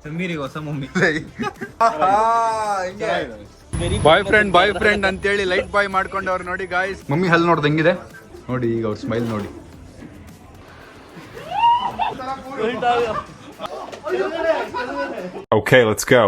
ಸಮೀರಿಗೆ ಹೊಸ mummy. Boy friend ಅಂತೇಳಿ light boy ಮಾಡ್ಕೊಂಡವ್ರು ನೋಡಿ ಗಾಯ್ಸ್. ಮಮ್ಮಿ ಹಲ್ ನೋಡ್ದು ಹೆಂಗಿದೆ ನೋಡಿ, ಈಗ ಅವ್ರ ಸ್ಮೈಲ್ ನೋಡಿ. Okay, let's go.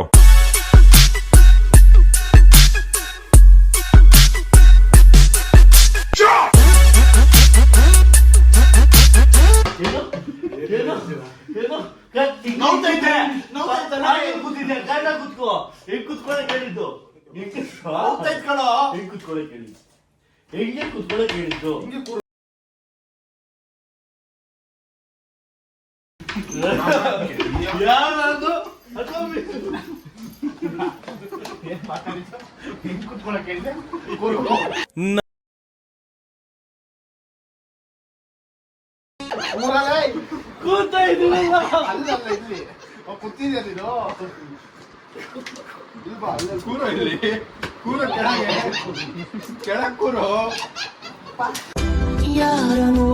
ಯಾರನು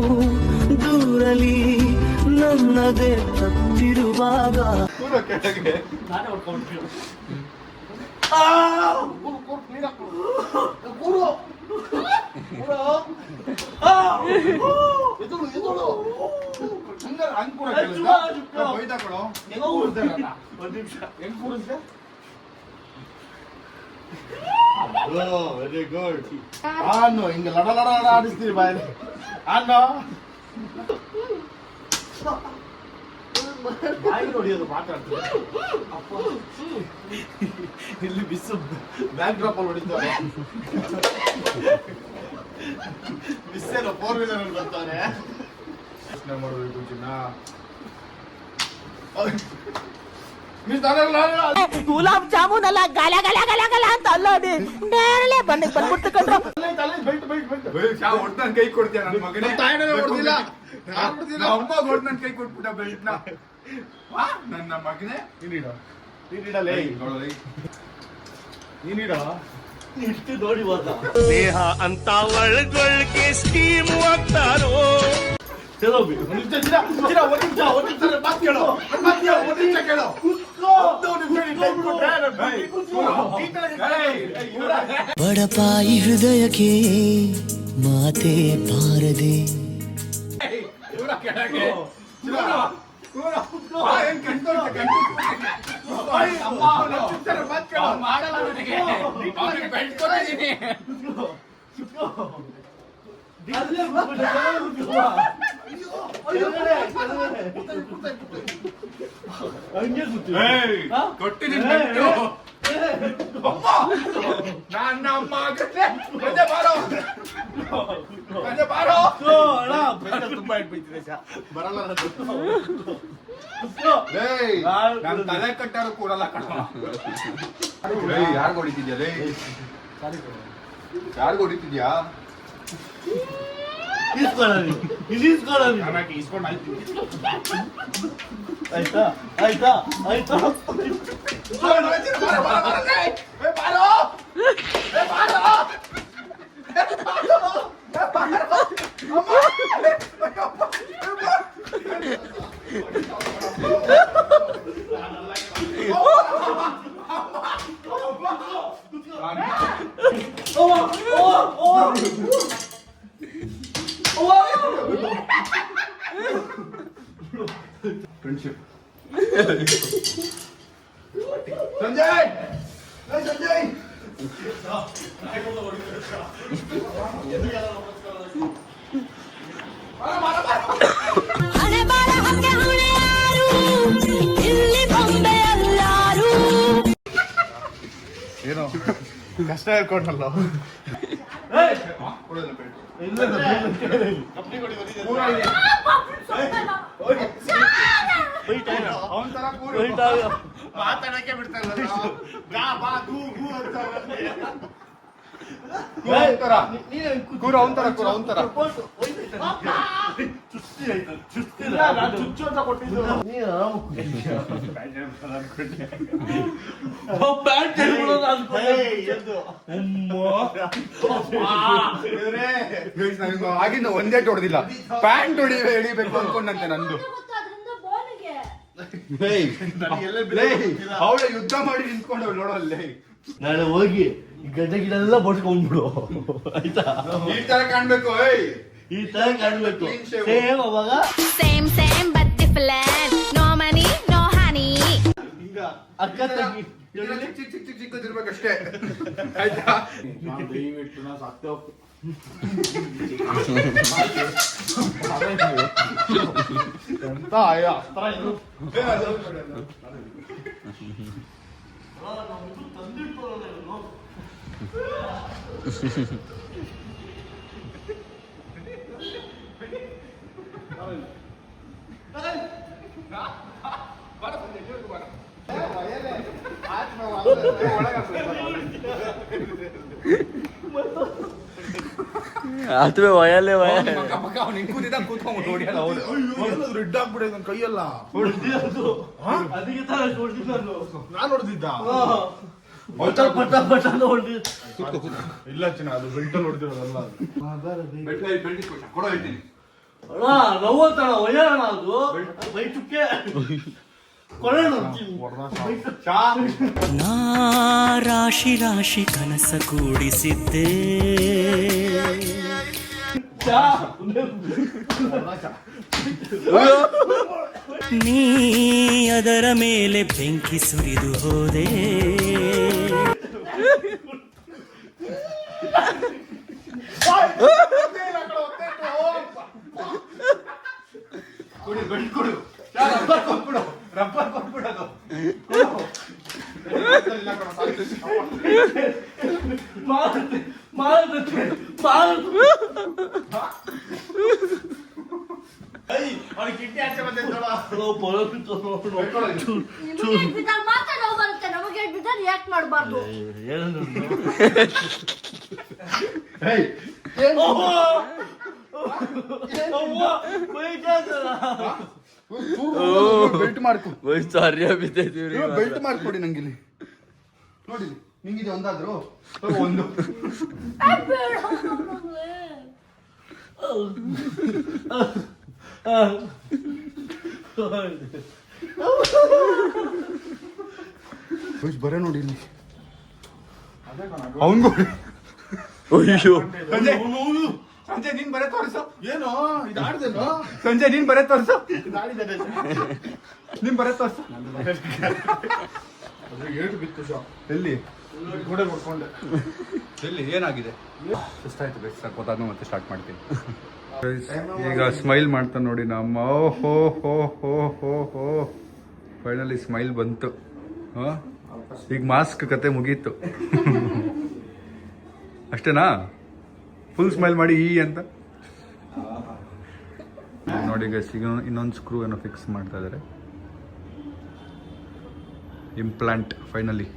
ದೂರಲಿ ನನ್ನದೇ ತಪ್ಪಿರುವಾಗ ವೆರಿ ಗುಡ್. ಆನು ಹಿಂಗೆ ಲಡ ಲಡ ಲಡ ಆಡಿಸ್ತೀರಿ ಬಾಯಲ್ಲಿ. ಆನು ಬಾಯಿ ಹೊಡಿಯೋದು ಮಾತಾಡ್ತೀವಿ. ಇಲ್ಲಿ ಬಿಸು ಬ್ಯಾಕ್ ಡ್ರಾಪ್ ಅಲ್ಲಿ ಹೊಡಿತಾರೆ. ಬಿಸ್ಸೇನು 4 ವೀಲರ್ ಅಲ್ಲಿ ಬರ್ತಾರೆ. ಯೋಚನೆ ಮಾಡಬೇಕು ಚಿನ್ನ. ಗುಲಾಬ್ ಜಾಮೂನ್ ಅಲ್ಲ, ಗಲ ಗಲ ಗಲ ಗಲ ಅಂತ ಅಲ್ಲೋಡಿ ನೇರಳೆ ಬಂದ್ಬಿಟ್ಟು ಕಂಡ್ರು. ಕೈ ಕೊಡ್ತೀಯ ನನ್ನ ಮಗನೇ. ಅಮ್ಮ ಕೊಟ್ಟು ನನ್ ಕೈ ಕೊಟ್ಬಿಟ್ಟ ಬೆಲ್ಟ್ ನ. ನನ್ನ ಮಗನೇ ಇಷ್ಟು ನೋಡಿ ಹೋದ ದೇಹ ಅಂತ ಒಳಗೊಳಗೆ ಸ್ಟೀಮ್ ಆಗ್ತಾರೋ. ಚಲೋ ಬಿ ಒಂದು ನಿಮಿಷ ಮಾತು ಕೇಳೋ. ಬಡಪಾಯಿ ಹೃದಯಕ್ಕೆ ಮಾತೆ ಬಾರದೆ ತುಂಬಾ ಇಟ್ಬಿಟ್ಟಿದೆ ಬರಲ್ಲ. ತಲೆ ಕಟ್ಟಾರು ಕೂಡಲ್ಲ ಕಣ. ಯಾರು ಹೊಡಿತಿದ್ಯಾ ಲೇ? ಯಾರು ಹೊಡಿತಿದ್ಯಾ? ಆಯ್ತಾ ಆಯ್ತಾ ಆಯ್ತಾ ಫ್ರೆಂಡ್ಶಿಪ್. ಸಂಜಯ್ ಸಂಜಯ್ ಹಣೆ ಬಾರ ಹಂಗೆ ಹುಣೆ ಯಾರು ಇಲ್ಲಿ ಬೊಂಬೆ ಎಲ್ಲಾರು. ಏನೋ ಕಷ್ಟ ಹೇಳ್ಕೊಂಡಲ್ಲ. ಮಾತಾಡಕ್ಕೆ ಬಿಡ್ತಾ ಚುಚ್ಚು ಅಂತ ಕೊಟ್ಟಿದ್ದು. ಆಗಿಂದ ಒಂದೇ ಹೊಡೆದಿಲ್ಲ, ಪ್ಯಾಂಟ್ ಹೊಡಿಬೇಕು ಅನ್ಕೊಂಡಂತೆ ನಂದು. ಅವಳೆ ಯುದ್ಧ ಮಾಡಿ ನಿಂತ್ಕೊಂಡವ್ ನೋಡಲ್ಲೇ. ನಾಳೆ ಹೋಗಿ ಈ ಗಡ್ಡೆ ಗಿಡ ಎಲ್ಲ ಬಡ್ಕೊಂಡ್ಬಿಡು ಆಯ್ತಾ. ಈ ತರ ಕಾಣ್ಬೇಕು. ಈ ತರ ಕಾಣ್ಬೇಕು ಸೇಮ್ ಅವಾಗ. Same, same, but different. No money, no honey. ಈಗ ಅಕ್ಕ ತಂಗಿ ಚಿಕ್ಕದಿರ್ಬೇಕಷ್ಟೇ ಆಯ್ತಾ. ದಯವಿಟ್ಟು ನಾ ಸಾಕ್ತೇವೆ ಎಂತ ಅಸ್ತ್ರ ಇದು. ಆತ್ಮೆ ವಯಲ್ಲೇ ವಯ ಕೂತ್ಕೊಂಡ್ಬಿಟ್ಟು ಹೊಡಿಯಲ್ಲ ಅವ್ರು. ರೆಡ್ ಆಗ್ಬಿಡೆ ನನ್ ಕೈಯೆಲ್ಲ ಅದಕ್ಕೆ ತರ ಹೊಡ್ದಿದ್ದ ನಾನು ಹೊಡ್ದಿದ್ದ ಪಟ ಪಟ ಇಲ್ಲ ಚಿನ್ನ ಅದು ಬೆಲ್ಟಲ್ಲಿ ಹೊಡ್ದಿರೋದಲ್ಲ ಕೊಡೋ ಹೇಳ್ತೀನಿ. ನವ್ವತ್ತಣ ಒಯ್ಯೋಣ ಅದು ಬೈಟಕ್ಕೆ ಕೊಡೋಣ ನಾ ರಾಶಿ ರಾಶಿ ಕನಸ ಕೂಡಿಸಿದ್ದೆ ನೀ ಅದರ ಮೇಲೆ ಬೆಂಕಿ ಸುರಿದು ಹೋದೆ. ಕೊಡು ಬೆಲ್ಟ್ ಕೊಡು. ರಬ್ಬರ್ ಕೊಟ್ಬಿಡು. ರಬ್ಬರ್ ಕೊಟ್ಬಿಡೋದು. ಮಾತಾಡೋ ನಮಗೆ ರಿಯಾಕ್ಟ್ ಮಾಡಬಾರ್ದು. ಬೆಲ್ಟ್ ಮಾಡ್ಕೊ. ಸಾರಿ ಬಿದ್ದೈತಿವ್ರಿ. ಬೆಲ್ಟ್ ಮಾಡ್ಕೊಡಿ ನಂಗಿಲ್ಲಿ ನೋಡಿ. ನಿಂಗಿದೆ ಒಂದಾದ್ರು ಒಂದು. ಬರೇ ನೋಡಿ ಇಲ್ಲಿ ಅವನ್ಗೂ. ಅಯ್ಯೋ ಸಂಜಯ್ ನೀನ್ ಬರೇ ತೋರಿಸು. ಏನು ಇದು ಆಡ್ದೇನು ಸಂಜಯ್ ನೀನ್ ಬರೇ ತೋರಿಸು. ಆಡಿದ್ದೇನೆ ನೀನ್ ಬರೇ ತೋರಿಸು. ಏಟು ಬಿತ್ತು ಶಾ ಎಲ್ಲಿ ಗೋಡೆ ಹೊಡ್ಕೊಂಡೆ. ಎಲ್ಲಿ ಏನಾಗಿದೆ? ಎಷ್ಟಾಯ್ತು ಬೇಸ್ ಸರ್ ಗೊತ್ತಾದ್ಮೇಲೆ ಮತ್ತೆ ಸ್ಟಾರ್ಟ್ ಮಾಡ್ತೀನಿ. ಈಗ ಸ್ಮೈಲ್ ಮಾಡ್ತಾ ನೋಡಿ ನಮ್ಮ. ಹೋ ಹೋ ಹೋ ಹೋ ಹೋ ಫೈನಲಿ ಸ್ಮೈಲ್ ಬಂತು. ಈಗ ಮಾಸ್ಕ್ ಕತೆ ಮುಗೀತು. ಅಷ್ಟೇನಾ? ಫುಲ್ ಸ್ಮೈಲ್ ಮಾಡಿ ಈ ಅಂತ ನೋಡಿ ಗೈಸ್. ಈಗ ಇನ್ನೊಂದು ಸ್ಕ್ರೂ ಏನೋ ಫಿಕ್ಸ್ ಮಾಡ್ತಾ ಇದ್ದಾರೆ. Implant finally.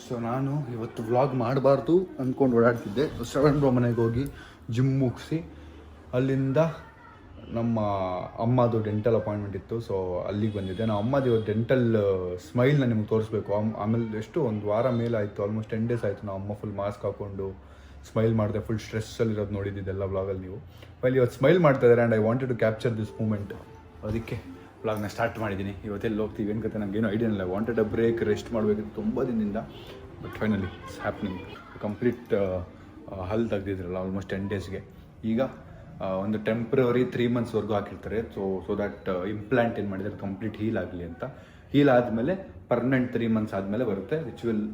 ಸೊ ನಾನು ಇವತ್ತು ವ್ಲಾಗ್ ಮಾಡಬಾರ್ದು ಅಂದ್ಕೊಂಡು ಓಡಾಡ್ತಿದ್ದೆ. ಶ್ರವಣ್ ಬ್ರೋ ಮನೆಗೆ ಹೋಗಿ ಜಿಮ್ ಮುಗಿಸಿ ಅಲ್ಲಿಂದ ನಮ್ಮ ಅಮ್ಮದು ಡೆಂಟಲ್ ಅಪಾಯಿಂಟ್ಮೆಂಟ್ ಇತ್ತು. ಸೊ ಅಲ್ಲಿಗೆ ಬಂದಿದ್ದೆ. ನಾವು ಅಮ್ಮದು ಇವತ್ತು ಡೆಂಟಲ್ ಸ್ಮೈಲ್ನ ನಿಮ್ಗೆ ತೋರಿಸ್ಬೇಕು. ಆಮೇಲೆ ಎಷ್ಟು ಒಂದು ವಾರ ಮೇಲೆ ಆಯಿತು, ಆಲ್ಮೋಸ್ಟ್ 10 days ಆಯಿತು. ನಾವು ಅಮ್ಮ ಫುಲ್ ಮಾಸ್ಕ್ ಹಾಕ್ಕೊಂಡು ಸ್ಮೈಲ್ ಮಾಡಿದೆ. ಫುಲ್ ಸ್ಟ್ರೆಸ್ಸಲ್ಲಿರೋದು ನೋಡಿದ್ದಿದ್ದೆಲ್ಲ ವ್ಲಾಗಲ್ಲಿ ನೀವು. ಫೈಲ್ ಇವತ್ತು ಸ್ಮೈಲ್ ಮಾಡ್ತಾ ಇದ್ದಾರೆ and I wanted to capture this moment. ಅದಕ್ಕೆ ವ್ಲಾಗ್ನ ಸ್ಟಾರ್ಟ್ ಮಾಡಿದ್ದೀನಿ. ಇವತ್ತೆಲ್ಲಿ ಹೋಗ್ತೀವಿ ಏನು ಕತೆ ನನಗೇನು ಐಡಿಯಾ ಇಲ್ಲ. ವಾಂಟೆಡ್ ಅ ಬ್ರೇಕ್, ರೆಸ್ಟ್ ಮಾಡಬೇಕಿತ್ತು ತುಂಬ ದಿನದಿಂದ. But finally it's happening. Complete ಹಲ್ ತೆಗ್ದಿದ್ರಲ್ಲ ಆಲ್ಮೋಸ್ಟ್ 10 daysಗೆ. ಈಗ ಒಂದು ಟೆಂಪ್ರವರಿ 3 monthsವರೆಗೂ ಹಾಕಿರ್ತಾರೆ. ಸೊ ದ್ಯಾಟ್ ಇಂಪ್ಲಾಂಟ್ ಏನು ಮಾಡಿದರೆ ಕಂಪ್ಲೀಟ್ ಹೀಲ್ ಆಗಲಿ ಅಂತ. ಹೀಲ್ ಆದಮೇಲೆ ಪರ್ಮನೆಂಟ್ 3 months ಆದಮೇಲೆ ಬರುತ್ತೆ. Which will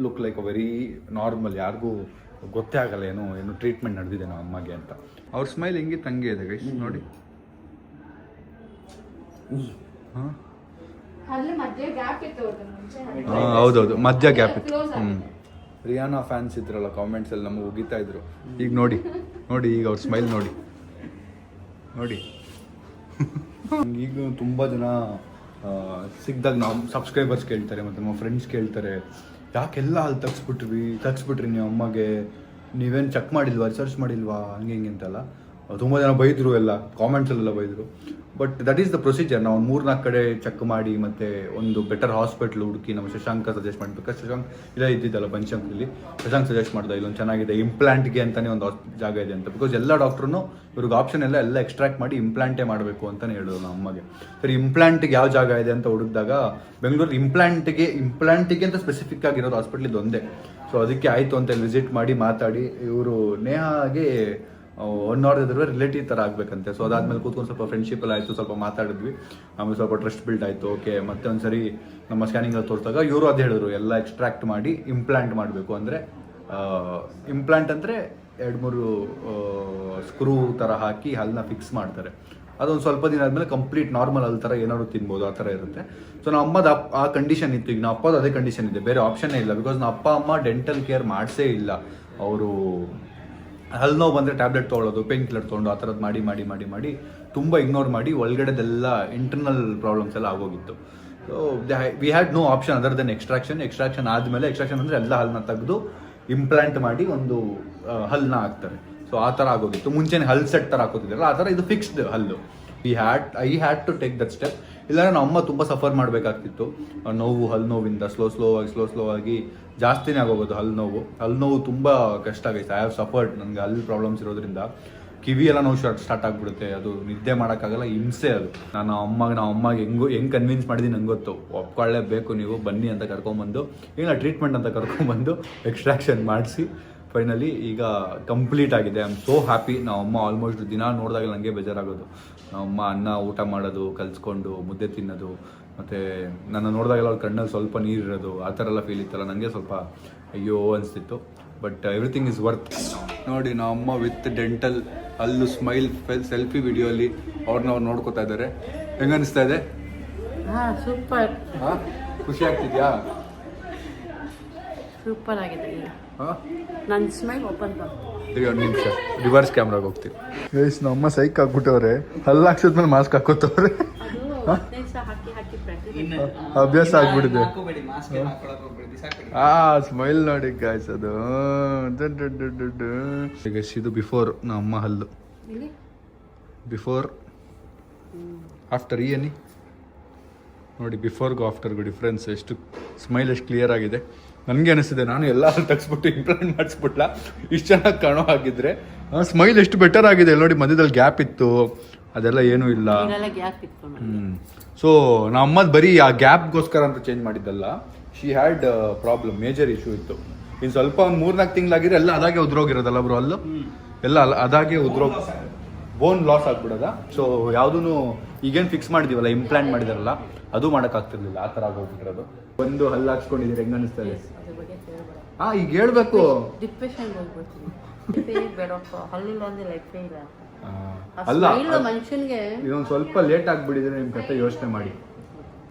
look like a very normal. ಯಾರಿಗೂ ಗೊತ್ತೇ ಆಗಲ್ಲ ಏನು ಟ್ರೀಟ್ಮೆಂಟ್ ನಡೆದಿದೆ ನಮ್ಮ ಅಮ್ಮಗೆ ಅಂತ. ಅವ್ರ ಸ್ಮೈಲ್ ಹೆಂಗಿತ್ತು ಹಂಗೆ ಇದೆ ಗೈಸ್ ನೋಡಿ. ಹೌದೌದು ಮಧ್ಯ ಗ್ಯಾಪ್ ಇತ್ತು. ರಿಯಾನಾ ಫ್ಯಾನ್ಸ್ ಇದ್ರಲ್ಲ ಕಾಮೆಂಟ್ಸ್ ಅಲ್ಲಿ ನಮಗೆ ಉಗಿತಾ ಇದ್ರು. ಈಗ ನೋಡಿ ಈಗ ಅವ್ರ ಸ್ಮೈಲ್ ನೋಡಿ. ಈಗ ತುಂಬ ಜನ ಸಿಕ್ಕಿದಾಗ ನಾವು ಸಬ್ಸ್ಕ್ರೈಬರ್ಸ್ ಕೇಳ್ತಾರೆ ಮತ್ತು ನಮ್ಮ ಫ್ರೆಂಡ್ಸ್ ಕೇಳ್ತಾರೆ, ಯಾಕೆಲ್ಲ ಅಲ್ಲಿ ತೆಗ್ಸ್ಬಿಟ್ರಿ ನೀವು ಅಮ್ಮಗೆ, ನೀವೇನು ಚೆಕ್ ಮಾಡಿಲ್ವಾ, ರಿಸರ್ಚ್ ಮಾಡಿಲ್ವಾ, ಹಂಗೆ ಹಿಂಗೆ ಅಂತೆಲ್ಲ ತುಂಬ ಜನ ಬೈದರು. ಎಲ್ಲ ಕಾಮೆಂಟ್ಸಲ್ಲೆಲ್ಲ ಬೈದರು. But that is the procedure. ನಾವು 3-4 ಕಡೆ ಚೆಕ್ ಮಾಡಿ ಮತ್ತೆ ಒಂದು ಬೆಟರ್ ಹಾಸ್ಪಿಟ್ಲ್ ಹುಡುಕಿ ನಮ್ಮ ಶಶಾಂಕ ಸಜೆಸ್ಟ್ ಮಾಡಬೇಕು. ಶಶಾಂಕ್ ಇಲ್ಲೇ ಇದ್ದಿದ್ದಲ್ಲ ಬನಶಂಕರಿಲಿ, ಶಶಾಂಕ್ ಸಜೆಸ್ಟ್ ಮಾಡ್ದ ಇಲ್ಲೊಂದು ಚೆನ್ನಾಗಿದೆ ಇಂಪ್ಲಾಂಟ್ಗೆ ಅಂತಲೇ ಒಂದು ಜಾಗ ಇದೆ ಅಂತ. ಬಿಕಾಸ್ ಎಲ್ಲ ಡಾಕ್ಟ್ರು ಇವ್ರಿಗೆ ಆಪ್ಷನ್ ಎಲ್ಲ ಎಕ್ಸ್ಟ್ರಾಕ್ಟ್ ಮಾಡಿ ಇಂಪ್ಲಾಂಟೇ ಮಾಡಬೇಕು ಅಂತಲೇ ಹೇಳಿದ್ರು ನಮ್ಮ ಅಮ್ಮಗೆ. ಸರಿ ಇಂಪ್ಲಾಂಟ್ಗೆ ಯಾವ ಜಾಗ ಇದೆ ಅಂತ ಹುಡುಕಿದಾಗ ಬೆಂಗಳೂರು ಇಂಪ್ಲಾಂಟಿಗೆ ಅಂತ ಸ್ಪೆಸಿಫಿಕ್ ಆಗಿರೋದು ಹಾಸ್ಪಿಟ್ಲ್ ಇದು ಒಂದೇ. ಸೊ ಅದಕ್ಕೆ ಆಯಿತು ಅಂತ ಇಲ್ಲಿ ವಿಸಿಟ್ ಮಾಡಿ ಮಾತಾಡಿ ಇವರು ನೇಹಾಗೆ 1 hour ಇದ್ರೆ ರಿಲೇಟಿವ್ ಥರ ಆಗಬೇಕಂತೆ. ಸೊ ಅದಾದ್ಮೇಲೆ ಕೂತ್ಕೊಂಡು ಸ್ವಲ್ಪ ಫ್ರೆಂಡ್ಶಿಪ್ ಎಲ್ಲ ಆಯಿತು, ಸ್ವಲ್ಪ ಮಾತಾಡಿದ್ವಿ, ಆಮೇಲೆ ಸ್ವಲ್ಪ ಟ್ರಸ್ಟ್ ಬಿಲ್ಡ್ ಆಯಿತು. ಓಕೆ ಮತ್ತೆ ಒಂದ್ಸರಿ ನಮ್ಮ ಸ್ಕ್ಯಾನಿಂಗಲ್ಲಿ ತೋರಿಸಿದಾಗ ಇವರು ಅದು ಹೇಳಿದ್ರು ಎಲ್ಲ ಎಕ್ಸ್ಟ್ರಾಕ್ಟ್ ಮಾಡಿ ಇಂಪ್ಲಾಂಟ್ ಮಾಡಬೇಕು. ಅಂದರೆ ಇಂಪ್ಲಾಂಟ್ ಅಂದರೆ 2-3 ಸ್ಕ್ರೂ ಥರ ಹಾಕಿ ಹಲ್ಲನ್ನ ಫಿಕ್ಸ್ ಮಾಡ್ತಾರೆ. ಅದೊಂದು ಸ್ವಲ್ಪ ದಿನ ಆದಮೇಲೆ ಕಂಪ್ಲೀಟ್ ನಾರ್ಮಲ್ ಹಲ್ ಥರ ಏನಾದ್ರು ತಿನ್ಬೋದು, ಆ ಥರ ಇರುತ್ತೆ. ಸೊ ನಮ್ಮ ಅಮ್ಮದ ಆ ಕಂಡೀಷನ್ ಇತ್ತು. ಈಗ ನಮ್ಮ ಅಪ್ಪದು ಅದೇ ಕಂಡೀಷನ್ ಇದೆ, ಬೇರೆ ಆಪ್ಷನ್ನೇ ಇಲ್ಲ. ಬಿಕಾಸ್ ನಮ್ಮ ಅಪ್ಪ ಅಮ್ಮ ಡೆಂಟಲ್ ಕೇರ್ ಮಾಡಿಸೇ ಇಲ್ಲ. ಅವರು ಹಲ್ಲು ನೋವು ಬಂದರೆ ಟ್ಯಾಬ್ಲೆಟ್ ತೊಗೊಳ್ಳೋದು, ಪೇನ್ ಕಿಲ್ಲರ್ ತೊಗೊಂಡು ಆ ಥರದ್ದು ಮಾಡಿ ಮಾಡಿ ಮಾಡಿ ಮಾಡಿ ತುಂಬ ಇಗ್ನೋರ್ ಮಾಡಿ ಒಳಗಡೆದೆಲ್ಲ ಇಂಟರ್ನಲ್ ಪ್ರಾಬ್ಲಮ್ಸ್ ಎಲ್ಲ ಆಗೋಗಿತ್ತು. So we had no option other than extraction ಆದಮೇಲೆ ಎಕ್ಸ್ಟ್ರಾಕ್ಷನ್ ಅಂದರೆ ಎಲ್ಲ ಹಲ್ಲನ್ನ ತೆಗೆದು ಇಂಪ್ಲಾಂಟ್ ಮಾಡಿ ಒಂದು ಹಲ್ಲನ್ನ ಹಾಕ್ತಾರೆ. ಸೊ ಆ ಥರ ಆಗೋಗಿತ್ತು. ಮುಂಚೆನೇ ಹಲ್ ಸೆಟ್ ಥರ ಹಾಕೋತಿದ್ರಲ್ಲ ಆ ಥರ ಇದು ಫಿಕ್ಸ್ಡ್ ಹಲ್ಲು. I had to take that step. ಇಲ್ಲಾಂದ್ರೆ ನಮ್ಮ ಅಮ್ಮ ತುಂಬ ಸಫರ್ ಮಾಡಬೇಕಾಗ್ತಿತ್ತು ನೋವು, ಹಲ್ಲು ನೋವಿಂದ ಸ್ಲೋ ಆಗಿ ಜಾಸ್ತಿನೇ ಆಗೋಗೋದು ಹಲ್ಲು ನೋವು ತುಂಬ ಕಷ್ಟ ಆಗೈತೆ. I have suffered. ನನಗೆ ಹಲ್ಲು ಪ್ರಾಬ್ಲಮ್ಸ್ ಇರೋದ್ರಿಂದ ಕಿವಿ ಎಲ್ಲ ನೋವು ಸ್ಟಾರ್ಟ್ ಆಗಿಬಿಡುತ್ತೆ. ಅದು ನಿದ್ದೆ ಮಾಡೋಕ್ಕಾಗಲ್ಲ, ಹಿಂಸೆ ಅದು. ನಮ್ಮ ಅಮ್ಮಗೆ ಹೆಂಗೆ ಕನ್ವಿನ್ಸ್ ಮಾಡಿದ್ದೀನಿ ನಂಗೆ ಗೊತ್ತು. ಒಪ್ಕೊಳ್ಳೇಬೇಕು, ನೀವು ಬನ್ನಿ ಅಂತ ಕರ್ಕೊಂಬಂದು ಇಲ್ಲ ಟ್ರೀಟ್ಮೆಂಟ್ ಅಂತ ಕರ್ಕೊಂಬಂದು ಎಕ್ಸ್ಟ್ರಾಕ್ಷನ್ ಮಾಡಿಸಿ ಫೈನಲಿ ಈಗ ಕಂಪ್ಲೀಟ್ ಆಗಿದೆ. I am so happy. ನಾವಮ್ಮ ಆಲ್ಮೋಸ್ಟ್ ದಿನ ನೋಡಿದಾಗ ನನಗೆ ಬೇಜಾರಾಗೋದು. ನಾವಮ್ಮ ಅನ್ನ ಊಟ ಮಾಡೋದು ಕಲಿಸ್ಕೊಂಡು ಮುದ್ದೆ ತಿನ್ನೋದು, ಮತ್ತು ನನ್ನ ನೋಡಿದಾಗೆಲ್ಲ ಅವ್ರ ಕಣ್ಣಲ್ಲಿ ಸ್ವಲ್ಪ ನೀರಿರೋದು, ಆ ಥರ ಎಲ್ಲ ಫೀಲ್ ಇತ್ತಲ್ಲ, ನನಗೆ ಸ್ವಲ್ಪ ಅಯ್ಯೋ ಅನಿಸ್ತಿತ್ತು. But everything is worth. ನೋಡಿ ನಾವಮ್ಮ ವಿತ್ ಡೆಂಟಲ್ ಅಲ್ಲೂ ಸ್ಮೈಲ್ ಸೆಲ್ಫಿ ವಿಡಿಯೋಲಿ ಅವ್ರನ್ನ ನೋಡ್ಕೋತಾ ಇದ್ದಾರೆ. ಹೆಂಗೆ ಅನಿಸ್ತಾ ಇದೆ? ಸೂಪರ್. ಖುಷಿ ಆಗ್ತಿದ್ಯಾ? ಸೂಪರ್ ಆಗಿದೆ. ನನ್ನ ಸ್ಮೈಲ್ ಓಪನ್ ಒಂದು ನಿಮಿಷ ರಿವರ್ಸ್ ಕ್ಯಾಮ್ರಾಗೆ ಹೋಗ್ತೀವಿ. ಗೈಸ್ ನಮ್ಮಮ್ಮ ಸೈಕ್ ಹಾಕ್ಬಿಟ್ಟವ್ರೆ, ಹಲ್ಲು ಹಾಕ್ಸಿದ್ಮೇಲೆ ಮಾಸ್ಕ್ ಹಾಕೋತವ್ರೆ. ಅಭ್ಯಾಸ ಆಗ್ಬಿಟ್ಟಿದೆ. ಸ್ಮೈಲ್ ನೋಡಿ ಗಾಯ್ಸ್, ಅದು ಇದು ಬಿಫೋರ್ ನಮ್ಮ ಹಲ್ಲು, ಬಿಫೋರ್ ಆಫ್ಟರ್. ಈ ಅನ್ನಿ ನೋಡಿ, ಬಿಫೋರ್ಗೂ ಆಫ್ಟರ್ಗೂ ಡಿಫ್ರೆನ್ಸ್ ಎಷ್ಟು, ಸ್ಮೈಲ್ ಎಷ್ಟು ಕ್ಲಿಯರ್ ಆಗಿದೆ. ನನಗೆ ಅನಿಸ್ತಿದೆ ನಾನು ಎಲ್ಲ ತೆಗೆಸ್ಬಿಟ್ಟು ಇಂಪ್ಲಾಂಟ್ ಮಾಡಿಸ್ಬಿಟ್ಲ, ಇಷ್ಟು ಚೆನ್ನಾಗಿ ಕಾಣೋ ಹಾಗಿದ್ರೆ. ಸ್ಮೈಲ್ ಎಷ್ಟು ಬೆಟರ್ ಆಗಿದೆ ನೋಡಿ. ಮಧ್ಯದಲ್ಲಿ ಗ್ಯಾಪ್ ಇತ್ತು, ಅದೆಲ್ಲ ಏನೂ ಇಲ್ಲ. ಸೊ ನಮ್ಮ ಅಮ್ಮದು ಬರೀ ಆ ಗ್ಯಾಪ್ಗೋಸ್ಕರ ಅಂತ ಚೇಂಜ್ ಮಾಡಿದ್ದಲ್ಲ, she had problem, major issue ಇತ್ತು. ಇನ್ನು ಸ್ವಲ್ಪ ಒಂದು 3-4 ತಿಂಗಳಾಗಿದ್ರೆ ಎಲ್ಲ ಅದಾಗೆ ಉದ್ರೋಗಿರೋದಲ್ಲ ಬ್ರೋ, ಅಲ್ಲೂ ಎಲ್ಲ ಅದಾಗೆ ಬೋನ್ ಲಾಸ್ ಆಗ್ಬಿಡೋದ. ಸೊ ಯಾವುದೂ ಈಗೇನು ಫಿಕ್ಸ್ ಮಾಡಿದೀವಲ್ಲ, ಇಂಪ್ಲಾಂಟ್ ಮಾಡಿದಾರಲ್ಲ, ಅದು ಮಾಡೋಕ್ಕಾಗ್ತಿರ್ಲಿಲ್ಲ. ಆ ಥರ ಆಗೋಗ್ಬಿಟ್ಟಿರೋದು. ಒಂದು ಹಲ್ಲು ಹಾಕ್ಸ್ಕೊಂಡಿದ್ದೀರಿ, ಹೆಂಗೆ ಅನಿಸ್ತದೆ? ಈಗ ಹೇಳ್ಬೇಕು. ಡಿಪ್ರೆಷನ್ ಹೋಗ್ಬಿಡ್ತೀನಿ. ಬೇಡಪ್ಪ, ಹಲ್ಲಿಲ್ಲ ಅಂದ್ರೆ ಲೈಫೇ ಇಲ್ಲ. ಅಲ್ಲ ಮನುಷ್ಯನ್ಗೆ ಇದೊಂದು ಸ್ವಲ್ಪ ಲೇಟ್ ಆಗಿಬಿಟ್ಟಿದ್ರೆ ನಿಮ್ಮ ಕತೆ ಯೋಚನೆ ಮಾಡಿ.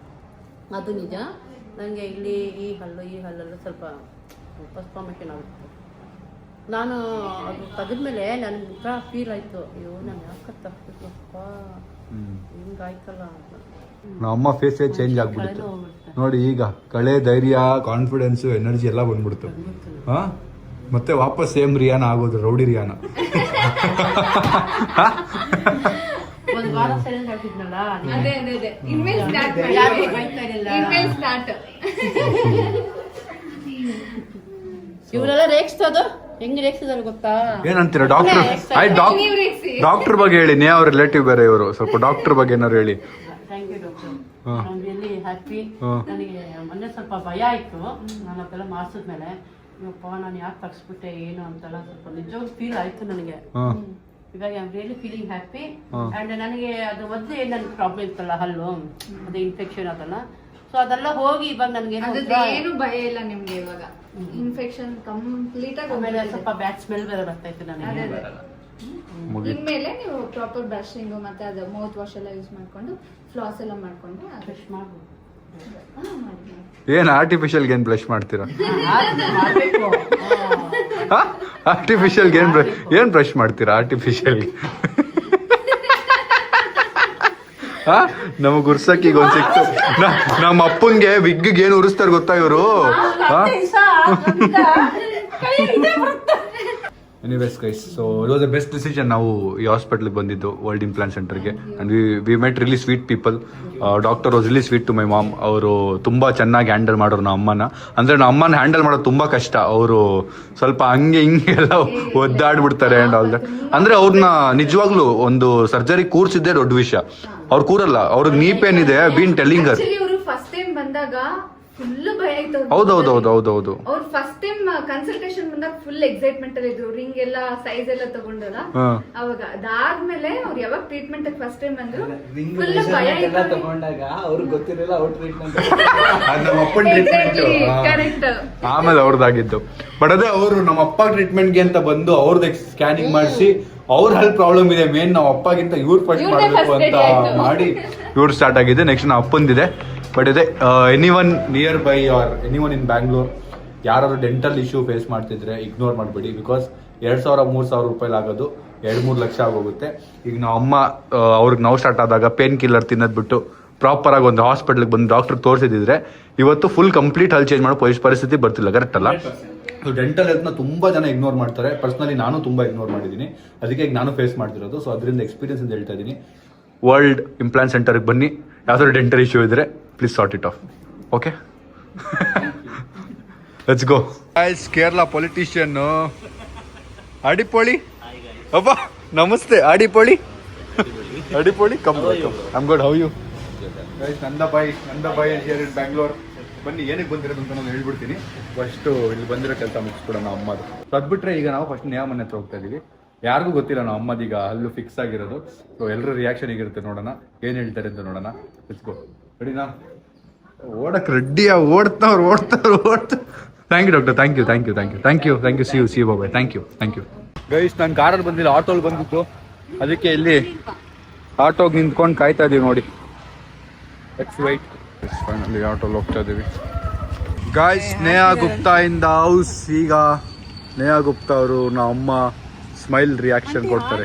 ಅದು ನಿಜ. ನನಗೆ ಇಲ್ಲಿ ಈ ಹಲ್ಲಲ್ಲೂ ಸ್ವಲ್ಪ ಪಸ್ಪಾಮೇಷನ್ ಆಗುತ್ತೆ. ನಾನು ಅದು ತೆಗೆದ್ಮೇಲೆ ನನಗೆ ಮುಖ ಫೀಲ್ ಆಯಿತು, ಅಯ್ಯೋ ನಾನು ಯಾಕೆ ತಪ್ಪಿಲ್ಲಪ್ಪ, ಹಿಂಗಾಯ್ತಲ್ಲ ಅಂತ. ನಮ್ಮ ಫೇಸೇ ಚೇಂಜ್ ಆಗ್ಬಿಡುತ್ತೆ ನೋಡಿ. ಈಗ ಕಳೆ, ಧೈರ್ಯ, ಕಾನ್ಫಿಡೆನ್ಸು, ಎನರ್ಜಿ ಎಲ್ಲ ಬಂದ್ಬಿಡ್ತು. ಹಾಂ, ಮತ್ತೆ ವಾಪಸ್ ಸೇಮ್ ರಿಯಾನ ಆಗೋದು, ರೌಡಿ ರಿಯಾನ. ಒಂದು ವಾರ ಸೈಲೆಂಟ್ ಆಗ್ತಿದ್ನಲ್ಲ, ಇವರೆಲ್ಲ ರೇಗಿಸ್ತೋದು ಹೆಂಗ್ ರೇಗಿಸಿದಾರೆ ಗೊತ್ತಾ? ಏನಂತೀರ ಡಾಕ್ಟರ್ ಬಗ್ಗೆ ಹೇಳಿ. ಅವ್ರ ರಿಲೇಟಿವ್ ಬೇರೆ ಇವರು, ಸ್ವಲ್ಪ ಡಾಕ್ಟರ್ ಬಗ್ಗೆ ಏನಾರು ಹೇಳಿ. ಥ್ಯಾಂಕ್ ಯು ಡಾಕ್ಟರ್, ನಾನು ರಿಯಲಿ ಹ್ಯಾಪಿ. ನನಗೆ ಮೊನ್ನೆ ಸ್ವಲ್ಪ ಭಯ ಆಯಿತು, ನಾನು ಅದೆಲ್ಲ ಮಾಡಿಸಿದ್ಮೇಲೆ, ಅಯ್ಯಪ್ಪ ನಾನು ಯಾಕೆ ತಗ್ಸ್ಬಿಟ್ಟೆ ಏನು ಅಂತೆಲ್ಲ ಸ್ವಲ್ಪ ನಿಜವಾಗ್ಲೂ ಫೀಲ್ ಆಯಿತು ನನಗೆ. ಇವಾಗ I am really feeling happy. And ನನಗೆ ಅದು ಮೊದಲೇ ನನಗೆ ಪ್ರಾಬ್ಲಮ್ ಇತ್ತಲ್ಲ ಹಲ್ಲು, ಅದು ಇನ್ಫೆಕ್ಷನ್ ಅದಲ್ಲ. ಸೊ ಅದೆಲ್ಲ ಹೋಗಿ ಇವಾಗ ನನಗೆ ಏನು ಭಯ ಇಲ್ಲ ನಿಮ್ಗೆ. ಇವಾಗ ಇನ್ಫೆಕ್ಷನ್ ಕಂಪ್ಲೀಟ್ ಆಗಿ ಆಮೇಲೆ ಸ್ವಲ್ಪ ಬ್ಯಾಡ್ ಸ್ಮೆಲ್ ಬೇರೆ ಬರ್ತಾ ಇತ್ತು ನನಗೆ. ಇನ್ಮೇಲೆ ನೀವು ಪ್ರಾಪರ್ ಬ್ರಷಿಂಗ್ ಮತ್ತೆ ಅದು ಮೌತ್ ವಾಶ್ ಎಲ್ಲ ಯೂಸ್ ಮಾಡ್ಕೊಂಡು ಫ್ಲಾಸ್ ಎಲ್ಲ ಮಾಡ್ಕೊಂಡು ಬ್ರಷ್ ಮಾಡ್ಬೋದು. ಏನು ಆರ್ಟಿಫಿಷಿಯಲ್ಗೆ ಏನು ಬ್ರಷ್ ಮಾಡ್ತೀರಾ? ಆರ್ಟಿಫಿಷಿಯಲ್ಗೆ ಏನು ಬ್ರಷ್ ಮಾಡ್ತೀರಾ? ಆರ್ಟಿಫಿಷಿಯಲ್ಗೆ ನಮಗ್ ಉರ್ಸಕ್ ಈಗ ಒಂದ್ ಸಿಕ್ತು. ನಮ್ಮ ಅಪ್ಪನ್ಗೆ ವಿಗ್ಗಿಗೆ ಏನು ಉರಿಸ್ತಾರೆ ಗೊತ್ತಾ ಇವರು? Anyways guys, so it was the best decision ನಾವು ಈ ಹಾಸ್ಪಿಟ್ಲಿಗೆ ಬಂದಿದ್ದು, ವರ್ಲ್ಡ್ ಇಂಪ್ಲಾಂಟ್ ಸೆಂಟರ್ಗೆ. And we met really sweet people. Doctor was really sweet to my mom. ಅವರು ತುಂಬ ಚೆನ್ನಾಗಿ ಹ್ಯಾಂಡಲ್ ಮಾಡೋರು ನಮ್ಮ ಅಮ್ಮನ. ಅಂದರೆ ನಮ್ಮ ಅಮ್ಮನ ಹ್ಯಾಂಡಲ್ ಮಾಡೋದು ತುಂಬ ಕಷ್ಟ. ಅವರು ಸ್ವಲ್ಪ ಹಂಗೆ ಹಿಂಗೆ ಎಲ್ಲ ಒದ್ದಾಡ್ಬಿಡ್ತಾರೆ ಆ್ಯಂಡ್ ಆಲ್ ದಟ್. ಅಂದರೆ ಅವ್ರನ್ನ ನಿಜವಾಗ್ಲೂ ಒಂದು ಸರ್ಜರಿ ಕೂರ್ಸಿದ್ದೇ ದೊಡ್ಡ ವಿಷಯ. ಅವ್ರು ಕೂರಲ್ಲ, ಅವ್ರಿಗೆ ನೀ ಪೇನ್ ಇದೆ, ಬೀನ್ ಟೆಲ್ಲಿಂಗ್ ಹರ್. ಫಸ್ಟ್ ಟೈಮ್ ಬಂದಾಗ ಫುಲ್ ಭಯ ಆಯ್ತು. ಹೌದೌದೌದೌದೌದು. ಅವ್ರು ಫಸ್ಟ್ ಟೈಮ್ ಕನ್ಸಲ್ಟೇಷನ್ ಬಂದಾಗ ಫುಲ್ ಎಕ್ಸೈಟ್ಮೆಂಟ್ ಅಲ್ಲಿ ಇದ್ರು. ರಿಂಗ್ ಎಲ್ಲ ಸೈಜ್ ಎಲ್ಲ ತಗೊಂಡಲ್ಲ ಅವಾಗ. ಅದಾದ್ಮೇಲೆ ಅವ್ರು ಯಾವಾಗ ಟ್ರೀಟ್ಮೆಂಟ್ ಫಸ್ಟ್ ಟೈಮ್ ಬಂದ್ರು ಫುಲ್ ಭಯ ಆಯ್ತು. ತಗೊಂಡಾಗ ಅವ್ರಿಗೆ ಗೊತ್ತಿರಲಿಲ್ಲ ಅವ್ರ ಟ್ರೀಟ್ಮೆಂಟ್. ನಮ್ಮ ಅಪ್ಪನ ಟ್ರೀಟ್ಮೆಂಟ್ ಕರೆಕ್ಟ್. ಆಮೇಲೆ ಅವ್ರದ್ದಾಗಿದ್ದು. ಬಟ್ ಅದೇ ಅವರು ನಮ್ಮ ಅಪ್ಪ ಟ್ರೀಟ್ಮೆಂಟ್ಗೆ ಅಂತ ಬಂದು ಅವ್ರದ್ದು ಸ್ಕ್ಯಾನಿಂಗ್ ಮಾಡಿಸಿ ಅವ್ರ ಹೆಲ್ತ್ ಪ್ರಾಬ್ಲಮ್ ಇದೆ ಮೇನ್, ನಾವು ಅಪ್ಪಗಿಂತ ಇವ್ರು ಫಸ್ಟ್ ಮಾಡಬೇಕು ಅಂತ ಮಾಡಿ ಇವ್ರು ಸ್ಟಾರ್ಟ್ ಆಗಿದೆ. ನೆಕ್ಸ್ಟ್ ನಾವು ಅಪ್ಪಂದಿದೆ. ಬಟ್ ಇದೆ anyone nearby or anyone in Bangalore ಯಾರಾದ್ರು ಡೆಂಟಲ್ ಇಶ್ಯೂ ಫೇಸ್ ಮಾಡ್ತಿದ್ರೆ ಇಗ್ನೋರ್ ಮಾಡಬೇಡಿ. ಬಿಕಾಸ್ 2,000-3,000 ರೂಪಾಯಿ ಆಗೋದು 2-3 ಲಕ್ಷ ಆಗೋಗುತ್ತೆ. ಈಗ ನಾವು ಅಮ್ಮ ಅವ್ರಿಗೆ ನೋವು ಸ್ಟಾರ್ಟ್ ಆದಾಗ ಪೇನ್ ಕಿಲ್ಲರ್ ತಿನ್ನೋದು ಬಿಟ್ಟು ಪ್ರಾಪರಾಗಿ ಒಂದು ಹಾಸ್ಪಿಟ್ಲಿಗೆ ಬಂದು ಡಾಕ್ಟ್ರಿಗೆ ತೋರಿಸಿದ್ರೆ ಇವತ್ತು ಫುಲ್ ಕಂಪ್ಲೀಟ್ ಹಲ್ ಚೇಂಜ್ ಮಾಡೋ ಪರಿಸ್ಥಿತಿ ಬರ್ತಿಲ್ಲ. ಕರೆಕ್ಟ್ ಅಲ್ಲ? ಸೊ ಡೆಂಟಲ್ ಹೆಲ್ತ್ನ ತುಂಬ ಜನ ಇಗ್ನೋರ್ ಮಾಡ್ತಾರೆ. ಪರ್ಸ್ನಲಿ ನಾನು ತುಂಬ ಇಗ್ನೋರ್ ಮಾಡಿದ್ದೀನಿ. ಅದಕ್ಕೆ ಈಗ ನಾನು ಫೇಸ್ ಮಾಡ್ತಿರೋದು. ಸೊ ಅದರಿಂದ ಎಕ್ಸ್ಪೀರಿಯನ್ಸ್ ಅಂತ ಹೇಳ್ತಾ ಇದ್ದೀನಿ. ವರ್ಲ್ಡ್ ಇಂಪ್ಲಾಂಟ್ ಸೆಂಟರ್ಗೆ ಬನ್ನಿ. ಯಾವ್ದಾದ್ರು ಡೆಂಟಲ್ ಇಶ್ಯೂ ಇದ್ರೆ please sort it off. Okay, let's go. Guys, Kerala politician ಅಡಿಪೋಳಿ. ಅಬ್ಬ ನಮಸ್ತೆ ಅಡಿಪೋಳಿ. ಅಡಿಪೋಳಿ come. I'm good, how you? Guys, Nandabai here in Bangalore. ಬನ್ನಿ, ಏನಕ್ಕೆ ಬಂದಿರೋದು ಅಂತ ನಾನು ಹೇಳ್ಬಿಡ್ತೀನಿ. ಫಸ್ಟು ಇಲ್ಲಿ ಬಂದಿರೋ ಕೆಲಸ ಮುಗಿಸ್ಬಿಡೋಣ ಅಮ್ಮದು. ಅದ್ಬಿಟ್ರೆ ಈಗ ನಾವು ಫಸ್ಟ್ ನೇಹ ಮನೆ ಹತ್ರ ಹೋಗ್ತಾ ಇದೀವಿ. ಯಾರಿಗೂ ಗೊತ್ತಿಲ್ಲ ನಾವು ಅಮ್ಮದೀಗ ಹಲ್ಲು ಫಿಕ್ಸ್ ಆಗಿರೋದು. ಸೊ ಎಲ್ಲರೂ ರಿಯಾಕ್ಷನ್ ಹೇಗಿರುತ್ತೆ ನೋಡೋಣ, ಏನು ಹೇಳ್ತಾರೆ ಅಂತ ನೋಡೋಣ. Let's go. ರೆಡಿನಾ? ಓಡಕ್ಕೆ ರೆಡ್ಡಿಯಾ? ಓಡ್ತಾವ್ರು. Thank you doctor, thank you. See you bye. Thank you. Guys, ನಾನು ಕಾರಲ್ಲಿ ಬಂದಿಲ್ಲ, ಆಟೋಲ್ಲಿ ಬಂದಿದ್ದು. ಅದಕ್ಕೆ ಇಲ್ಲಿ ಆಟೋಗೆ ನಿಂತ್ಕೊಂಡು ಕಾಯ್ತಾ ಇದೀವಿ ನೋಡಿ. Let's wait. ಫೈನಲಿ ಆಟೋಲ್ಲಿ ಹೋಗ್ತಾ ಇದೀವಿ. ಗಾಯ್ಸ್, ನೇಹಾ ಗುಪ್ತಾ ಇಂದ ಹೌಸ್. ಈಗ ನೇಹಾ ಗುಪ್ತಾ ಅವರು ನಮ್ಮ ಅಮ್ಮ ಸ್ಮೈಲ್ ರಿಯಾಕ್ಷನ್ ಕೊಡ್ತಾರೆ.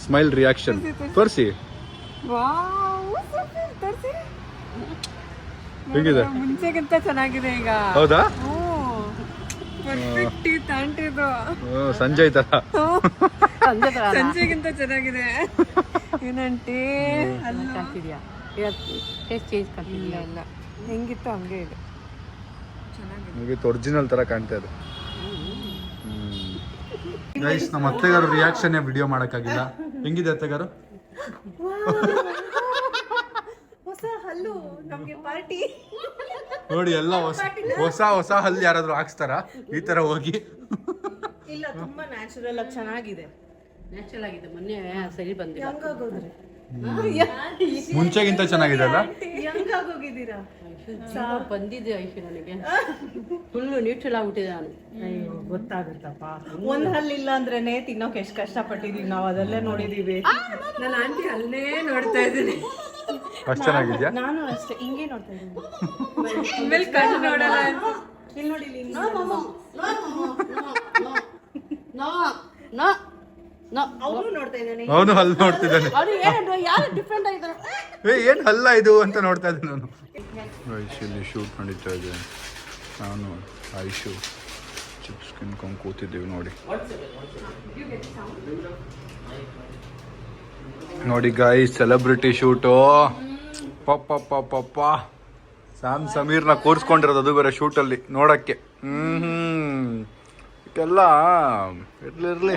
ಸ್ಮೈಲ್ ರಿಯಾಕ್ಷನ್ ತೋರಿಸಿ. ಹೇಗಿದೆ? ಮುಂಚೆಗಿಂತ ಚೆನ್ನಾಗಿದೆ ಈಗ. ಹೌದಾ? ಸಂಜಯ್ ತರ. ಸಂಜೆಗಿಂತ ಚೆನ್ನಾಗಿದೆ. ಏನಂಟಿ ಇಲ್ಲ, ಹೆಂಗಿತ್ತು ಹಂಗೆ ಇದೆ. ಚೆನ್ನಾಗಿದೆ, ಒರಿಜಿನಲ್ ತರ ಕಾಣ್ತಾ ಇದೆ. ಗೈಸ್, ನಮ್ಮ ಅತ್ತೆಗಾರು ರಿಯಾಕ್ಷನ್ ವಿಡಿಯೋ ಮಾಡಕ್ಕಾಗಿಲ್ಲ. ಹೆಂಗಿದೆ ಅತ್ತೆಗಾರು? ಹೊಸ ಹಲ್ಲು ನಮ್ಗೆ ಪಾರ್ಟಿ ನೋಡಿ. ಎಲ್ಲ ಹೊಸ ಹಲ್ಲು ಯಾರಾದ್ರೂ ಹಾಕ್ಸ್ತಾರ ಈ ತರ ಹೋಗಿ? ಇಲ್ಲ, ತುಂಬಾ ನ್ಯಾಚುರಲ್ ಆಗಿ ಚೆನ್ನಾಗಿದೆ. ನ್ಯಾಚುರಲ್ ಆಗಿದೆ. ಮೊನ್ನೆ ಸರಿ ಬಂದಿಲ್ಲ. ಹೆಂಗಾಗೋದ್ರಿ? ಮುಂಚೆಗಿಂತ ಚೆನ್ನಾಗಿದೆ ಅಲ್ಲ? ಹೆಂಗಾಗೋಗಿದ್ದೀರಾ? ಬಂದಿದೆ ಐಶು, ನನಗೆ ಫುಲ್ ನ್ಯೂಟ್ರಲ್ ಆಗ್ಬಿಟ್ಟಿದೆ. ನಾನು ಗೊತ್ತಾಗುತ್ತಪ್ಪ. ಒಂದ್ ಹಲ್ಲಿಲ್ಲ ಅಂದ್ರೇನೆ ತಿನ್ನೋಕೆ ಎಷ್ಟು ಕಷ್ಟಪಟ್ಟಿದೀವಿ ನಾವು, ಅದಲ್ಲೇ ನೋಡಿದೀವಿ. ನನ್ನ ಆಂಟಿ ಅಲ್ಲೇ ನೋಡ್ತಾ ಇದ್ದೀನಿ. ಅಷ್ಟು ಚೆನ್ನಾಗಿದ್ಯಾ? ನಾನು ಅಷ್ಟೇ ಹಿಂಗೆ ನೋಡ್ತಾ ಇದ್ದೀನಿ. ಆಮೇಲೆ ಕಣ್ಣು ನೋಡಲ್ಲ. ಇಲ್ಲಿ ನೋಡಿ, ಅವನು ನೋಡ್ತಾ ಇದ್ದಾನೆ. ಅವನು ಹಲ್ಲು ನೋಡ್ತಿದ್ದಾನೆ. ಏನ್ ಹಲ್ಲ ಇದು ಅಂತ ನೋಡ್ತಾ ಇದ್ದೆ ನಾನು. ಇಲ್ಲಿ ಶೂಟ್ ನಡೀತಾ ಇದೆ. ನಾನು ಐಶು ಚಿಪ್ಸ್ ತಿನ್ಕೊಂಡು ಕೂತಿದ್ದೀವಿ ನೋಡಿ. ನೋಡಿ ಗಾಯ್ಸ್, ಸೆಲೆಬ್ರಿಟಿ ಶೂಟು. ಪಪ್ಪ ಸ್ಯಾಮ್ ಸಮೀರ್ನ ಕೂರಿಸ್ಕೊಂಡಿರೋದು, ಅದು ಬೇರೆ ಶೂಟಲ್ಲಿ ನೋಡಕ್ಕೆ. ಇದೆಲ್ಲ ಇರ್ಲಿ.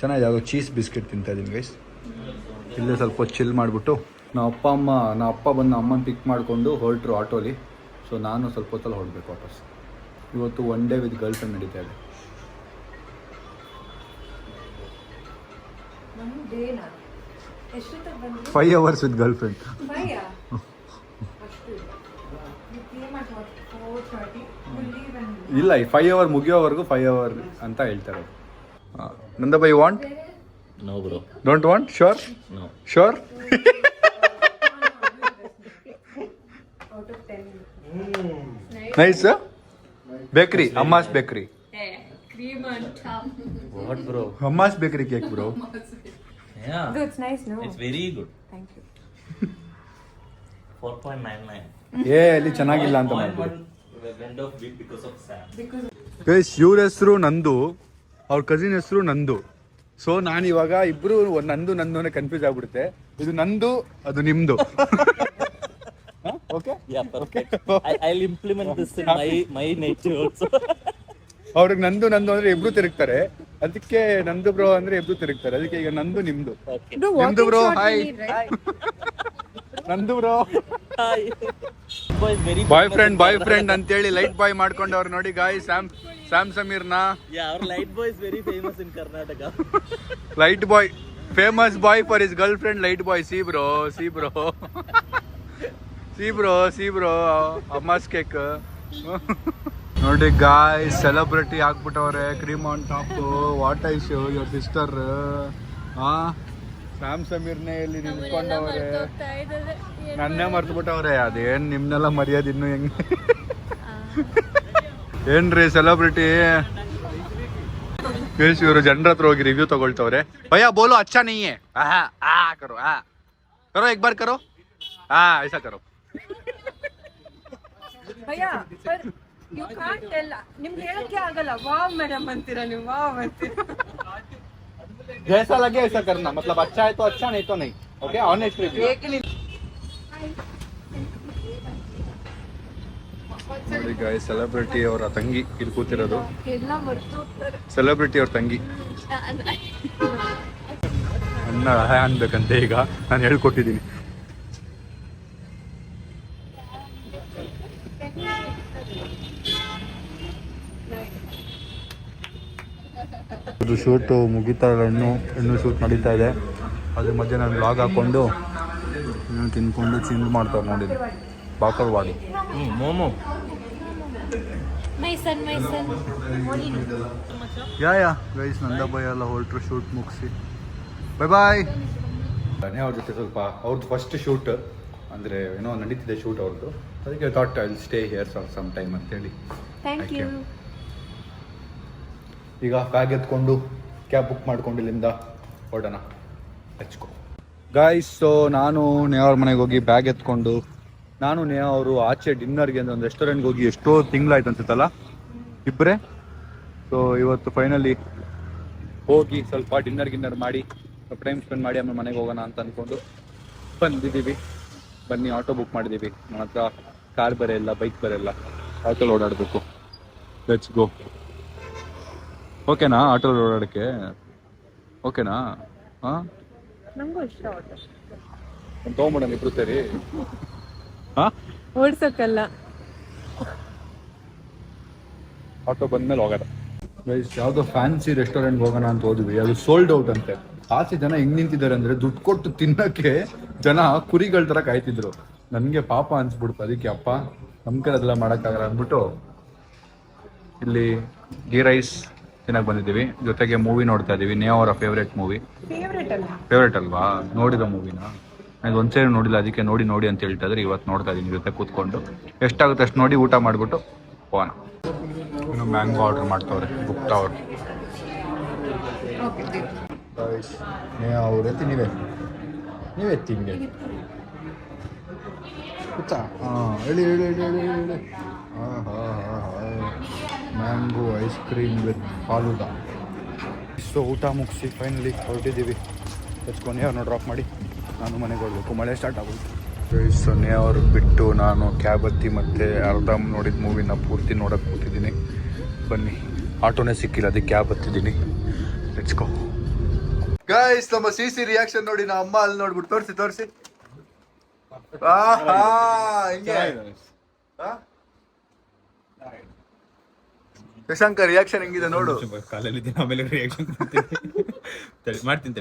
ಚೆನ್ನಾಗಿದೆ. ಯಾವಾಗ ಚೀಸ್ ಬಿಸ್ಕೆಟ್ ತಿಂತಾ ಇದ್ದೀನಿ ಗೈಸ್. ಇಲ್ಲೇ ಸ್ವಲ್ಪ ಚಿಲ್ ಮಾಡಿಬಿಟ್ಟು ನಾ ಅಪ್ಪ ಬಂದು ಅಮ್ಮನ ಪಿಕ್ ಮಾಡಿಕೊಂಡು ಹೊರಟರು ಆಟೋಲಿ. ಸೊ ನಾನು ಸ್ವಲ್ಪ ಹೊತ್ತಲ್ಲಿ ಹೊರಡ್ಬೇಕು ವಾಪಸ್. ಇವತ್ತು one day with girl friend ನಡೀತಾ ಇದೆ. ಎಷ್ಟೊತ್ತಿಗೆ 5 hours ವಿತ್ ಗರ್ಲ್ ಫ್ರೆಂಡ್. ಇಲ್ಲ, 5 hour ಮುಗಿಯೋವರೆಗೂ 5 hour ಅಂತ ಹೇಳ್ತಾರೆ. Nandabai want? No bro. Don't want? Sure? No. Sure? Nice. Bakery, Amma's bakery. What bro? Amma's bakery cake bro. Yeah. It's nice, no? It's very good. Thank you. 4.99. ಅಲ್ಲಿ ಚೆನ್ನಾಗಿಲ್ಲ ಅಂತ ಮಾಡ್ಬಿಡು. End of week because of Sam. Guys ಇವ್ರ ಹೆಸರು ನಂದು, ಅವ್ರ cousin ಹೆಸರು ನಂದು. So ನಾನು ಇವಾಗ ಇಬ್ರು ನಂದು ಅನ್ನೋ ಕನ್ಫ್ಯೂಸ್ ಆಗ್ಬಿಡುತ್ತೆ. ಇದು ನಂದು, ಅದು ನಿಮ್ದು. Okay, Yeah, perfect. I'll implement this in my nature also. ಅವ್ರಿಗೆ ನಂದು ಅಂದ್ರೆ ಇಬ್ರು ತಿರುಗ್ತಾರೆ, ಅದಕ್ಕೆ ನಂದು ಬ್ರೋ ಅಂದ್ರೆ ಇಬ್ರು ತಿರುಗ್ತಾರೆ, ಅದಕ್ಕೆ ಈಗ ನಂದು ನಿಮ್ದು. Okay. ನಿಮ್ದು ಬ್ರೋ ಹಾಯ್. ನಂದು bro Hi. Boy, very boyfriend ಅಂತೇಳಿ ಲೈಟ್ ಬಾಯ್ ಮಾಡ್ಕೊಂಡವ್ರು ನೋಡಿ ಗಾಯ್ಸ್. ಸ್ಯಾಮ್ ಸಮೀರ್ನ Yeah, our light boy is very famous in Karnataka. Light boy, famous boy for his girlfriend light boy. See bro Amma's cake ನೋಡಿ guys. Celebrity ಆಗ್ಬಿಟ್ಟವ್ರೆ, cream on top. What I show your sister. Sam ಸಮೀರ್ನೇ ಇಲ್ಲಿ ನಿಂತ್ಕೊಂಡವ್ರೆ, ನನ್ನೇ ಮರ್ತ್ಬಿಟ್ಟವ್ರೆ. ಅದೇನ್ ನಿಮ್ನೆಲ್ಲ ಮರ್ಯಾದ ಇನ್ನು ಹೆಂಗೆ? ಏನ್ರಿ ಸೆಲೆಬ್ರಿಟಿ? ಇವರು ಜನರ ಹತ್ರ ಹೋಗಿ ರಿವ್ಯೂ ತಗೊಳ್ತವ್ರೆ. ಭಯ್ಯ ಬೋಲೋ ಅಚ್ಚಾ ನಹೀ ಹೈ. ಕರೋ ಕರೋ ಏಕ್ ಬಾರ್ ಕರೋ. ಐಸಾ ಕರೋ. ಭಯ್ಯ ಯು ಕಾಂಟ್ ಟೆಲ್, ನಿಮ್ಗೆ ಹೇಳಕ್ಕೆ ಆಗಲ್ಲ. ವಾವ್ ಮೇಡಮ್ ಅಂತೀರಾ ನೀವು, ವಾವ್ ಅಂತೀರಾ. जैसा लगे ऐसा करना, मतलब अच्छा है तो अच्छा, नहीं तो नहीं. Okay, honest review. ನೋಡಿ ಗಾಯ್ಸ್, ಸೆಲೆಬ್ರಿಟಿ ಅವರ ತಂಗಿ ಇಲ್ಲಿ ಕೂತಿರೋದು. ಸೆಲೆಬ್ರಿಟಿ ಅವ್ರ ತಂಗಿ ಅನ್ನ ಅನ್ಬೇಕಂತೆ. ಈಗ ನಾನು ಹೇಳ್ಕೊಟ್ಟಿದ್ದೀನಿ. ಅದು ಶೂಟು ಮುಗಿತಾ ಇಲ್ಲ, ಇನ್ನೂ ಶೂಟ್ ನಡೀತಾ ಇದೆ. ಅದ್ರ ಮಧ್ಯೆ ನಾನು ಬ್ಲಾಗ್ ಹಾಕ್ಕೊಂಡು ತಿನ್ಕೊಂಡು ಚಿಂದ್ ಮಾಡ್ತಾರೆ ನೋಡಿ. Bakarwadi Momo. My son. Yeah guys, Nandabai ಎಲ್ಲ ಹೊರಟ್ರು ಶೂಟ್ ಮುಗಿಸಿ. ಬಾಯ್. ಅವ್ರ ಜೊತೆ ಸ್ವಲ್ಪ ಅವ್ರದ್ದು ಫಸ್ಟ್ ಶೂಟ್ ಅಂದರೆ ಏನೋ ನಡೀತಿದೆ ಶೂಟ್ ಅವ್ರದ್ದು, ಅದಕ್ಕೆ thought I will stay here for some time ಅಂತೇಳಿ. Thank you. ಈಗ ಬ್ಯಾಗ್ ಎತ್ಕೊಂಡು ಕ್ಯಾಬ್ ಬುಕ್ ಮಾಡ್ಕೊಂಡು ಇಲ್ಲಿಂದ ಹೊರಡೋಣ. ಹಚ್ಕೊ ಗಾಯ್ಸ್. ಸೊ ನಾನು ನೇಹ ಅವ್ರ ಮನೆಗೆ ಹೋಗಿ ಬ್ಯಾಗ್ ಎತ್ಕೊಂಡು, ನಾನು ನೇಹ ಅವರು ಆಚೆ ಡಿನ್ನರ್ಗೆ ಅಂತ ಒಂದು ರೆಸ್ಟೋರೆಂಟ್ಗೆ ಹೋಗಿ ಎಷ್ಟೋ ತಿಂಗಳಾಯ್ತು ಅನ್ಸುತ್ತಲ್ಲ ಇಬ್ಬರೇ. ಸೊ ಇವತ್ತು ಫೈನಲಿ ಹೋಗಿ ಸ್ವಲ್ಪ ಗಿನ್ನರ್ ಮಾಡಿ ಸ್ವಲ್ಪ ಟೈಮ್ ಸ್ಪೆಂಡ್ ಮಾಡಿ ಆಮೇಲೆ ಮನೆಗೆ ಹೋಗೋಣ ಅಂತ ಅಂದ್ಕೊಂಡು ಬಂದಿದ್ದೀವಿ. ಬನ್ನಿ, ಆಟೋ ಬುಕ್ ಮಾಡಿದ್ದೀವಿ. ನನ್ನ ಹತ್ರ ಕಾರ್ ಬರೆಯಲ್ಲ, ಬೈಕ್ ಬರೆಯಲ್ಲ, ಆಟೋಲ್ಲಿ ಓಡಾಡಬೇಕು. Let's go. ಓಕೆನಾ ಆಟೋಲ್ಲಿ ಓಡಾಡೋಕ್ಕೆ? ಓಕೆನಾ? ಹಾಂ, ನಂಗೂ ಇಷ್ಟ ಆಟೋ ತೊಗೊಂಬಿಡೋಣ ಇಬ್ರು ಸೇರಿ. ಹಾಂ, ಓಡ್ಸಕ್ಕಲ್ಲ, ಆಟೋ ಬಂದ್ಮೇಲೆ ಹೋಗೋಣ. ಗೈಸ್, ಯಾವುದೋ ಫ್ಯಾನ್ಸಿ ರೆಸ್ಟೋರೆಂಟ್ಗೆ ಹೋಗೋಣ ಅಂತ ಹೋದ್ವಿ, ಅದು ಸೋಲ್ಡ್ ಔಟ್ ಅಂತೆ. ಆಚೆ ಜನ ಹೆಂಗ್ ನಿಂತಿದ್ದಾರೆ ಅಂದರೆ ದುಡ್ಡು ಕೊಟ್ಟು ತಿನ್ನೋಕ್ಕೆ ಜನ ಕುರಿಗಳ ಥರ ಕಾಯ್ತಿದ್ರು. ನನಗೆ ಪಾಪ ಅನ್ಸ್ಬಿಡ್ತು. ಅದಕ್ಕೆ ಅಪ್ಪ ನಮ್ಮ ಕಡೆ ಅದೆಲ್ಲ ಮಾಡೋಕ್ಕಾಗಲ್ಲ ಅಂದ್ಬಿಟ್ಟು ಇಲ್ಲಿ ಗೀ ರೈಸ್ ತಿನ್ನಕ್ಕೆ ಬಂದಿದ್ದೀವಿ. ಜೊತೆಗೆ ಮೂವಿ ನೋಡ್ತಾ ಇದ್ದೀವಿ. ನೇಹ ಅವರ ಫೇವ್ರೇಟ್ ಮೂವಿ. ಫೇವ್ರೇಟ್ ಅಲ್ವಾ? ನೋಡಿದ ಮೂವಿನ ನಾನು ಒಂದ್ಸರಿ ನೋಡಿಲ್ಲ, ಅದಕ್ಕೆ ನೋಡಿ ಅಂತ ಹೇಳ್ತಾ ಇದ್ರೆ ಇವತ್ತು ನೋಡ್ತಾ ಇದ್ದೀನಿ ಜೊತೆ ಕೂತ್ಕೊಂಡು. ಎಷ್ಟಾಗುತ್ತೆ ಅಷ್ಟು ನೋಡಿ ಊಟ ಮಾಡಿಬಿಟ್ಟು ಹೋಗೋಣ. ಇನ್ನು ಮ್ಯಾಂಗೋ ಆರ್ಡರ್ ಮಾಡ್ತವ್ರೆ ಗುಪ್ತಾ ಅವರು. ಅವ್ರು ಎತ್ತಿ ನೀವೇ ಎತ್ತಿ ಹಿಂಗೆ ಗೊತ್ತಾ? ಹೇಳಿ. Mango ice cream with falooda. So ಊಟ ಮುಗಿಸಿ ಫೈನಲಿ ಹೊರಟಿದ್ದೀವಿ. ಹಚ್ಕೊಂಡು ಅವ್ರನ್ನ ಡ್ರಾಪ್ ಮಾಡಿ ನಾನು ಮನೆಗೆ ಹೋಗ್ಬೇಕು. ಮಳೆ ಸ್ಟಾರ್ಟ್ ಆಗೋಯ್ತು. ಸೊನ್ನೆ ಅವ್ರು ಬಿಟ್ಟು ನಾನು ಕ್ಯಾಬ್ ಹತ್ತಿ ಮತ್ತೆ ಅರ್ಧ ನೋಡಿದ ಮೂವಿನ ಪೂರ್ತಿ ನೋಡೋಕೆ ಕೂತಿದ್ದೀನಿ. ಬನ್ನಿ, ಆಟೋನೇ ಸಿಕ್ಕಿಲ್ಲ, ಅದಕ್ಕೆ ಕ್ಯಾಬ್ ಹತ್ತಿದ್ದೀನಿ. Let's go. ಗೈಸ್, ನಮ್ಮ ಸಿ ರಿಯಾಕ್ಷನ್ ನೋಡಿ. ನಾ ಅಮ್ಮ ಅಲ್ಲಿ ನೋಡ್ಬಿಟ್ಟು ತೋರಿಸಿ ಶಶಾಂಕ ರಿಯಾಕ್ಷನ್ ಹೆಂಗಿದೆ ನೋಡು. ಕಾಲಲ್ಲಿದ್ದೀನಿ, ಆಮೇಲೆ ರಿಯಾಕ್ಷನ್ ಮಾಡ್ತೀನಿ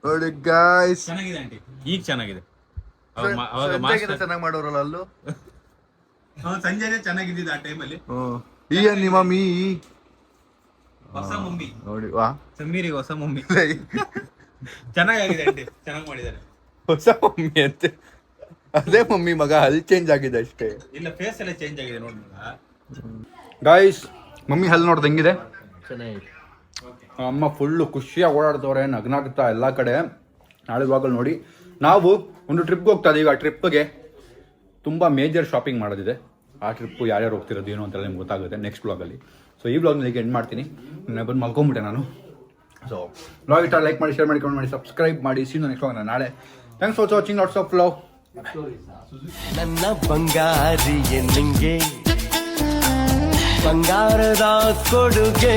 ನೋಡಿ ಗಾಯ್ಸ್. ಚೆನ್ನಾಗಿದೆ ಆಂಟಿ, ಈಗ ಚೆನ್ನಾಗಿದೆ. ಚೆನ್ನಾಗಿ ಮಾಡೋರಲ್ಲ ಅಲ್ಲೂ. ಸಂಜೆನೆ ಚೆನ್ನಾಗಿದ್ದಿದ್ದು ಆ ಟೈಮಲ್ಲಿ. ಈ ನಿಮ್ಮ ಮಮ್ಮಿ ಹೊಸ ಮಮ್ಮಿ ನೋಡಿ. ವಾ, ಸಮೀರಿಗೆ ಹೊಸ ಮಮ್ಮಿ ಚೆನ್ನಾಗಿದೆ ಆಂಟಿ, ಚೆನ್ನಾಗಿ ಮಾಡಿದ್ದಾರೆ. ಹೊಸ ಮಮ್ಮಿ ಅಂತೆ. ಅದೇ ಮಮ್ಮಿ ಮಗ, ಅಲ್ಲಿ ಚೇಂಜ್ ಆಗಿದೆ ಅಷ್ಟೇ. ಇಲ್ಲ, ಫೇಸ್ ಎಲ್ಲ ಚೇಂಜ್ ಆಗಿದೆ ನೋಡಿ ಗಾಯ್ಸ್. ಮಮ್ಮಿ ಹಲ್ ನೋಡ್ದು ಹೆಂಗಿದೆ? ಚೆನ್ನಾಗಿದೆ. ಅಮ್ಮ ಫುಲ್ಲು ಖುಷಿಯಾಗಿ ಓಡಾಡ್ತವ್ರೆ, ನಗ್ನಾಗ್ತಾ ಎಲ್ಲ ಕಡೆ. ನಾಳೆ ಬ್ಲಾಗಲ್ಲಿ ನೋಡಿ. ನಾವು ಒಂದು ಟ್ರಿಪ್ಗೆ ಹೋಗ್ತಾ ಇದೀವಿ. ಆ ಟ್ರಿಪ್ಗೆ ತುಂಬ ಮೇಜರ್ ಶಾಪಿಂಗ್ ಮಾಡೋದಿದೆ. ಆ ಟ್ರಿಪ್ಪು ಯಾರ್ಯಾರು ಹೋಗ್ತಿರೋದು ಏನು ಅಂತೆಲ್ಲ ನಿಮ್ಗೆ ಗೊತ್ತಾಗುತ್ತೆ ನೆಕ್ಸ್ಟ್ ವ್ಲಾಗಲ್ಲಿ. ಸೊ ಈ ವ್ಲಾಗ್ನಲ್ಲಿ ಎಂಡ್ ಮಾಡ್ತೀನಿ. ನಾನು ಬಂದು ಮಲ್ಕೊಂಬಿಟ್ಟೆ ನಾನು. ಸೊ ವ್ಲಾಗ್ ಇಷ್ಟ ಲೈಕ್ ಮಾಡಿ, ಶೇರ್ ಮಾಡಿ, ಕಮೆಂಟ್ ಮಾಡಿ, ಸಬ್ಸ್ಕ್ರೈಬ್ ಮಾಡಿ. ಸೀನು ನೆಕ್ಸ್ಟ್ ವ್ಲಾಗ್ ನಾಳೆ. Thanks for watching. Lots of love. ನನ್ನ ಬಂಗಾರಿಯ ನಿಂಗೆ ಬಂಗಾರದ ಕೊಡುಗೆ.